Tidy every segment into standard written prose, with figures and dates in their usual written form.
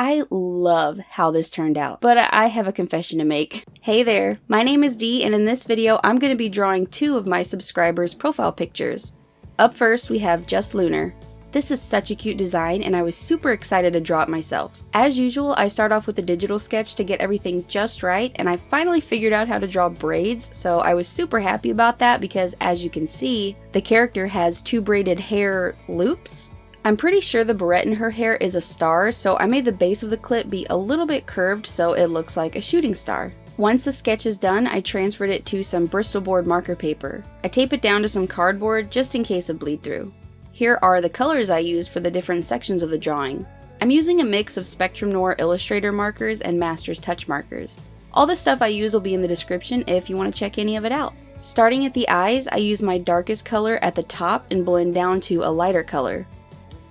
I love how this turned out, but I have a confession to make. Hey there, my name is Dee, and in this video I'm going to be drawing 2 of my subscribers' profile pictures. Up first we have Just Lunar. This is such a cute design and I was super excited to draw it myself. As usual, I start off with a digital sketch to get everything just right, and I finally figured out how to draw braids, so I was super happy about that because as you can see, the character has 2 braided hair loops. I'm pretty sure the barrette in her hair is a star, so I made the base of the clip be a little bit curved so it looks like a shooting star. Once the sketch is done, I transferred it to some Bristol board marker paper. I tape it down to some cardboard just in case of bleed through. Here are the colors I used for the different sections of the drawing. I'm using a mix of Spectrum Noir Illustrator markers and Master's Touch markers. All the stuff I use will be in the description if you want to check any of it out. Starting at the eyes, I use my darkest color at the top and blend down to a lighter color.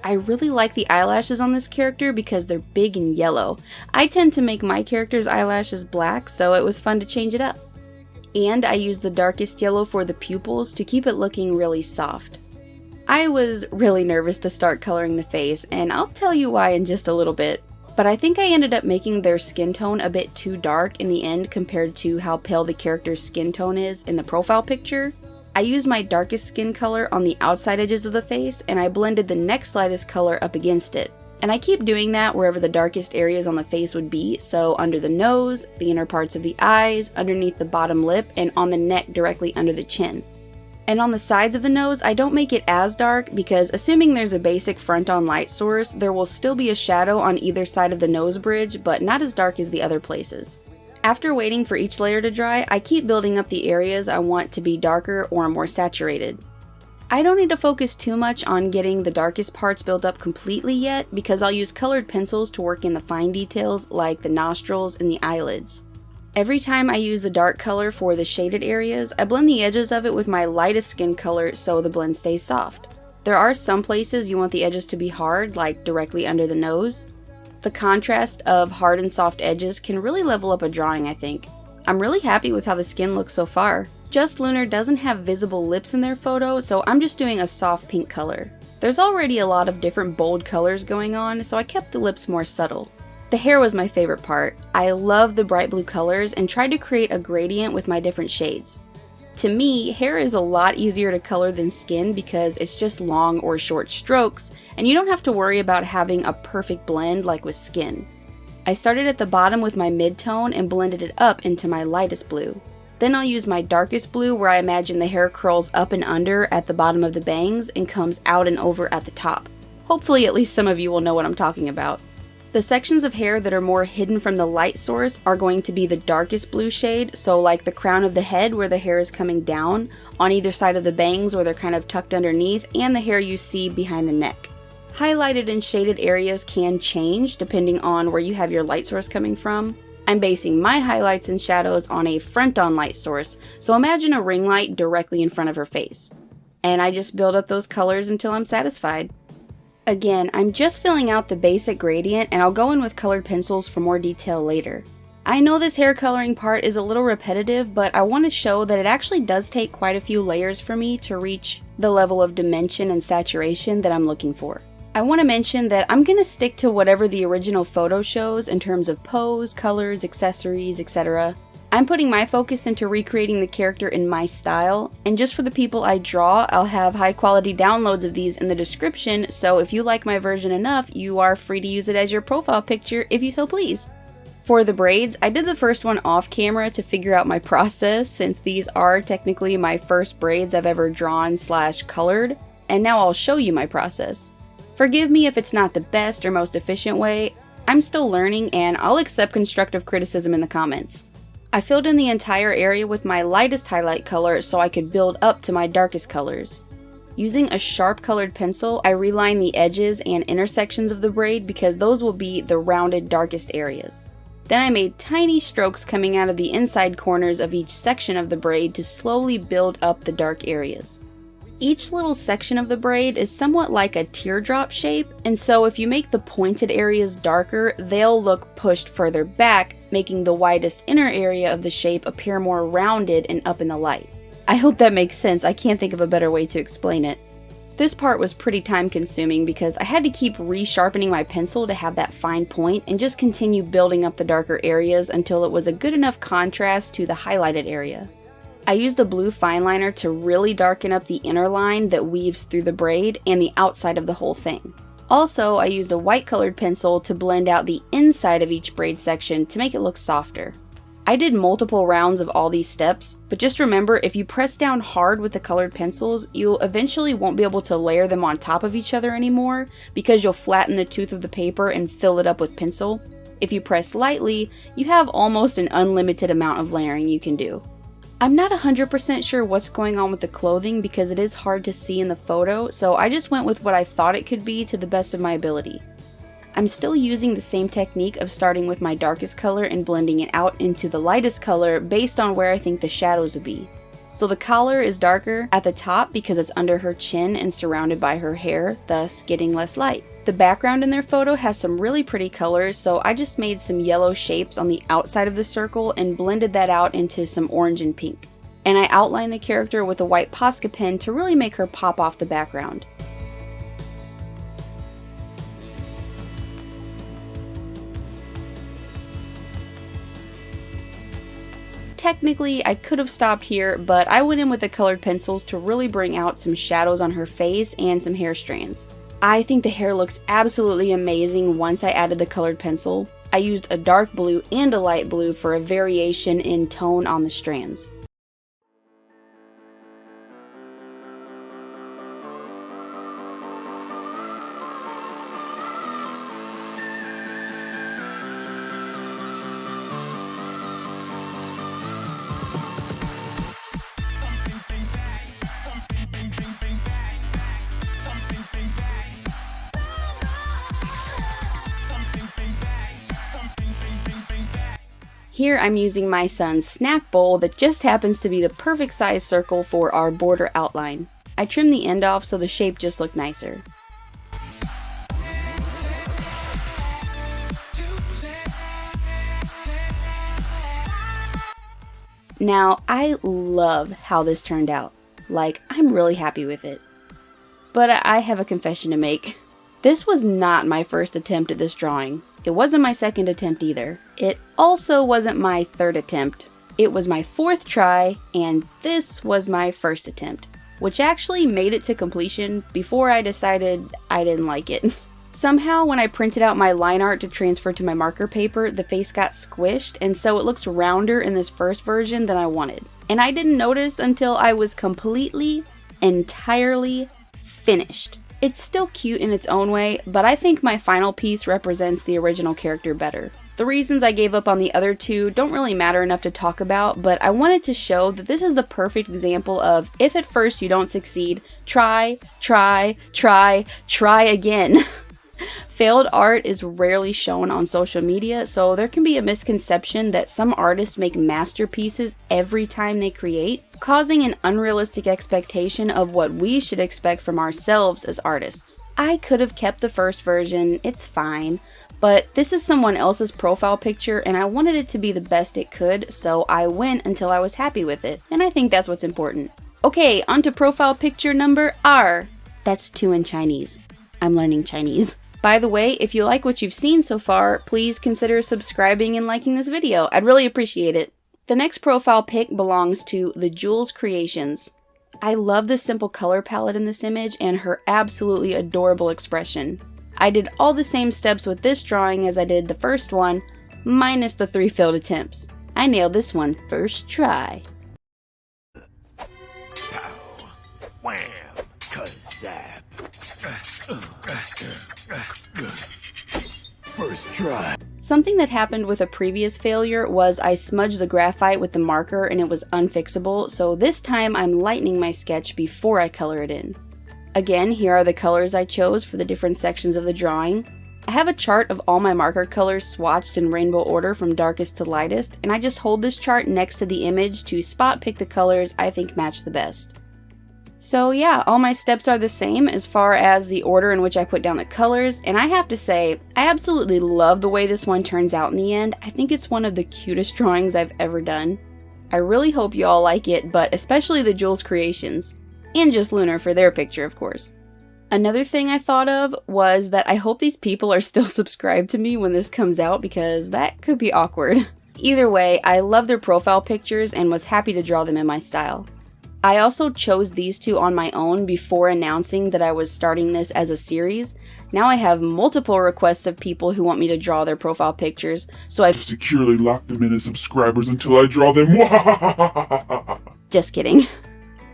I really like the eyelashes on this character because they're big and yellow. I tend to make my character's eyelashes black, so it was fun to change it up. And I used the darkest yellow for the pupils to keep it looking really soft. I was really nervous to start coloring the face, and I'll tell you why in just a little bit. But I think I ended up making their skin tone a bit too dark in the end compared to how pale the character's skin tone is in the profile picture. I used my darkest skin color on the outside edges of the face, and I blended the next lightest color up against it. And I keep doing that wherever the darkest areas on the face would be, so under the nose, the inner parts of the eyes, underneath the bottom lip, and on the neck directly under the chin. And on the sides of the nose, I don't make it as dark because assuming there's a basic front-on light source, there will still be a shadow on either side of the nose bridge, but not as dark as the other places. After waiting for each layer to dry, I keep building up the areas I want to be darker or more saturated. I don't need to focus too much on getting the darkest parts built up completely yet because I'll use colored pencils to work in the fine details like the nostrils and the eyelids. Every time I use the dark color for the shaded areas, I blend the edges of it with my lightest skin color so the blend stays soft. There are some places you want the edges to be hard, like directly under the nose. The contrast of hard and soft edges can really level up a drawing, I think. I'm really happy with how the skin looks so far. Just Lunar doesn't have visible lips in their photo, so I'm just doing a soft pink color. There's already a lot of different bold colors going on, so I kept the lips more subtle. The hair was my favorite part. I love the bright blue colors and tried to create a gradient with my different shades. To me, hair is a lot easier to color than skin because it's just long or short strokes, and you don't have to worry about having a perfect blend like with skin. I started at the bottom with my mid-tone and blended it up into my lightest blue. Then I'll use my darkest blue where I imagine the hair curls up and under at the bottom of the bangs and comes out and over at the top. Hopefully at least some of you will know what I'm talking about. The sections of hair that are more hidden from the light source are going to be the darkest blue shade, so like the crown of the head where the hair is coming down, on either side of the bangs where they're kind of tucked underneath, and the hair you see behind the neck. Highlighted and shaded areas can change depending on where you have your light source coming from. I'm basing my highlights and shadows on a front-on light source, so imagine a ring light directly in front of her face. And I just build up those colors until I'm satisfied. Again, I'm just filling out the basic gradient and I'll go in with colored pencils for more detail later. I know this hair coloring part is a little repetitive, but I want to show that it actually does take quite a few layers for me to reach the level of dimension and saturation that I'm looking for. I want to mention that I'm going to stick to whatever the original photo shows in terms of pose, colors, accessories, etc. I'm putting my focus into recreating the character in my style, and just for the people I draw, I'll have high quality downloads of these in the description, so if you like my version enough, you are free to use it as your profile picture if you so please. For the braids, I did the first one off camera to figure out my process, since these are technically my first braids I've ever drawn / colored, and now I'll show you my process. Forgive me if it's not the best or most efficient way, I'm still learning and I'll accept constructive criticism in the comments. I filled in the entire area with my lightest highlight color so I could build up to my darkest colors. Using a sharp colored pencil, I reline the edges and intersections of the braid because those will be the rounded darkest areas. Then I made tiny strokes coming out of the inside corners of each section of the braid to slowly build up the dark areas. Each little section of the braid is somewhat like a teardrop shape, and so if you make the pointed areas darker, they'll look pushed further back, making the widest inner area of the shape appear more rounded and up in the light. I hope that makes sense. I can't think of a better way to explain it. This part was pretty time consuming because I had to keep resharpening my pencil to have that fine point and just continue building up the darker areas until it was a good enough contrast to the highlighted area. I used a blue fine liner to really darken up the inner line that weaves through the braid and the outside of the whole thing. Also, I used a white colored pencil to blend out the inside of each braid section to make it look softer. I did multiple rounds of all these steps, but just remember, if you press down hard with the colored pencils, you eventually won't be able to layer them on top of each other anymore because you'll flatten the tooth of the paper and fill it up with pencil. If you press lightly, you have almost an unlimited amount of layering you can do. I'm not 100% sure what's going on with the clothing because it is hard to see in the photo, so I just went with what I thought it could be to the best of my ability. I'm still using the same technique of starting with my darkest color and blending it out into the lightest color based on where I think the shadows would be. So the collar is darker at the top because it's under her chin and surrounded by her hair, thus getting less light. The background in their photo has some really pretty colors, so I just made some yellow shapes on the outside of the circle and blended that out into some orange and pink. And I outlined the character with a white Posca pen to really make her pop off the background. Technically, I could have stopped here, but I went in with the colored pencils to really bring out some shadows on her face and some hair strands. I think the hair looks absolutely amazing once I added the colored pencil. I used a dark blue and a light blue for a variation in tone on the strands. Here I'm using my son's snack bowl that just happens to be the perfect size circle for our border outline. I trimmed the end off so the shape just looked nicer. Now, I love how this turned out. Like, I'm really happy with it. But I have a confession to make. This was not my first attempt at this drawing. It wasn't my second attempt either. It also wasn't my third attempt. It was my fourth try, and this was my first attempt, which actually made it to completion before I decided I didn't like it. Somehow, when I printed out my line art to transfer to my marker paper, the face got squished, and so it looks rounder in this first version than I wanted. And I didn't notice until I was completely, entirely finished. It's still cute in its own way, but I think my final piece represents the original character better. The reasons I gave up on the other two don't really matter enough to talk about, but I wanted to show that this is the perfect example of, if at first you don't succeed, try again. Failed art is rarely shown on social media, so there can be a misconception that some artists make masterpieces every time they create, causing an unrealistic expectation of what we should expect from ourselves as artists. I could have kept the first version, it's fine, but this is someone else's profile picture and I wanted it to be the best it could, so I went until I was happy with it, and I think that's what's important. Okay, onto profile picture number R. That's 2 in Chinese. I'm learning Chinese. By the way, if you like what you've seen so far, please consider subscribing and liking this video. I'd really appreciate it. The next profile pic belongs to the Jules Creations. I love the simple color palette in this image and her absolutely adorable expression. I did all the same steps with this drawing as I did the first one, minus the 3 failed attempts. I nailed this one first try. Pow, wham, kazap. First try. Something that happened with a previous failure was I smudged the graphite with the marker and it was unfixable, so this time I'm lightening my sketch before I color it in. Again, here are the colors I chose for the different sections of the drawing. I have a chart of all my marker colors swatched in rainbow order from darkest to lightest, and I just hold this chart next to the image to spot pick the colors I think match the best. So yeah, all my steps are the same as far as the order in which I put down the colors, and I have to say, I absolutely love the way this one turns out in the end. I think it's one of the cutest drawings I've ever done. I really hope you all like it, but especially the Jules Creations. And Just Lunar for their picture, of course. Another thing I thought of was that I hope these people are still subscribed to me when this comes out because that could be awkward. Either way, I love their profile pictures and was happy to draw them in my style. I also chose these two on my own before announcing that I was starting this as a series. Now I have multiple requests of people who want me to draw their profile pictures, so I've securely locked them in as subscribers until I draw them. Just kidding.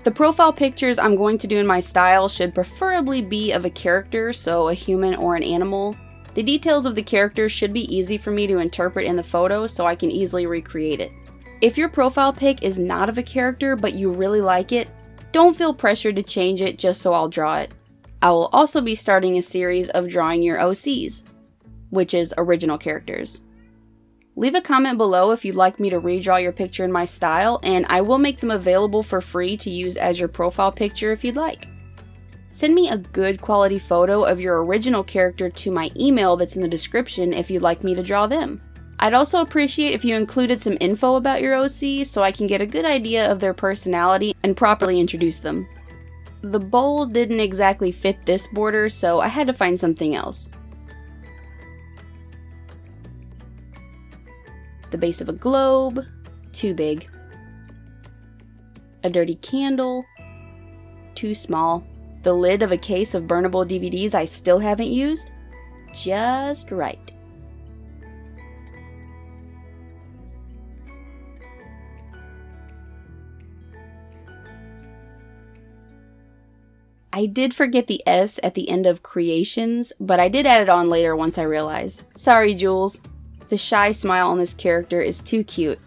The profile pictures I'm going to do in my style should preferably be of a character, so a human or an animal. The details of the character should be easy for me to interpret in the photo so I can easily recreate it. If your profile pic is not of a character but you really like it, don't feel pressured to change it just so I'll draw it. I will also be starting a series of drawing your OCs, which is original characters. Leave a comment below if you'd like me to redraw your picture in my style, and I will make them available for free to use as your profile picture if you'd like. Send me a good quality photo of your original character to my email that's in the description if you'd like me to draw them. I'd also appreciate if you included some info about your OC so I can get a good idea of their personality and properly introduce them. The bowl didn't exactly fit this border, so I had to find something else. The base of a globe, too big. A dirty candle, too small. The lid of a case of burnable DVDs I still haven't used, just right. I did forget the S at the end of creations, but I did add it on later once I realized. Sorry, Jules. The shy smile on this character is too cute.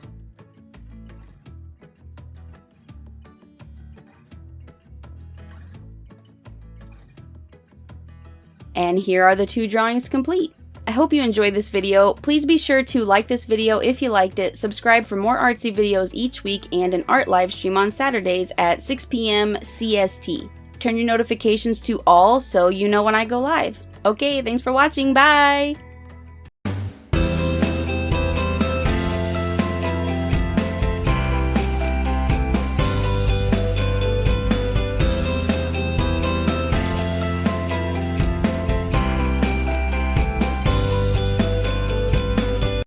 And here are the two drawings complete. I hope you enjoyed this video. Please be sure to like this video if you liked it, subscribe for more artsy videos each week, and an art live stream on Saturdays at 6 p.m. CST. Turn your notifications to all so you know when I go live. Okay, thanks for watching, bye!